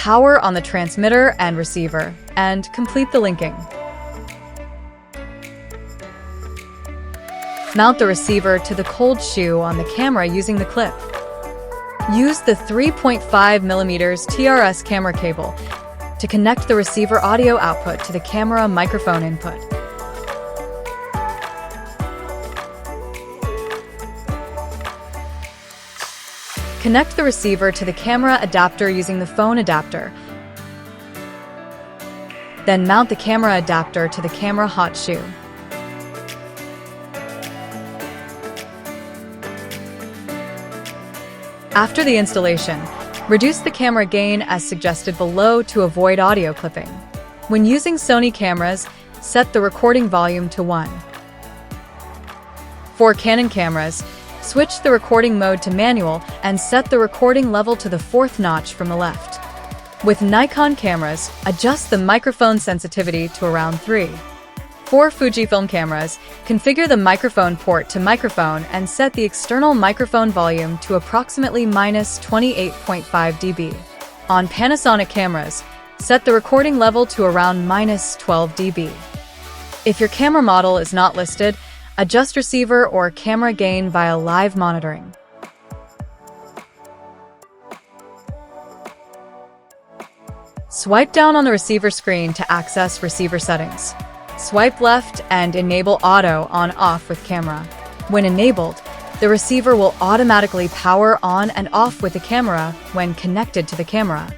power on the transmitter and receiver, and complete the linking. Mount the receiver to the cold shoe on the camera using the clip. Use the 3.5mm TRS camera cable to connect the receiver audio output to the camera microphone input. Connect the receiver to the camera adapter using the phone adapter. Then mount the camera adapter to the camera hot shoe. After the installation, reduce the camera gain as suggested below to avoid audio clipping. When using Sony cameras, set the recording volume to 1. For Canon cameras, switch the recording mode to manual and set the recording level to the 4th notch from the left. With Nikon cameras, adjust the microphone sensitivity to around 3. For Fujifilm cameras, configure the microphone port to microphone and set the external microphone volume to approximately -28.5 dB. On Panasonic cameras, set the recording level to around -12 dB. If your camera model is not listed, adjust receiver or camera gain via live monitoring. Swipe down on the receiver screen to access receiver settings. Swipe left and enable auto on-off with camera. When enabled, the receiver will automatically power on and off with the camera when connected to the camera.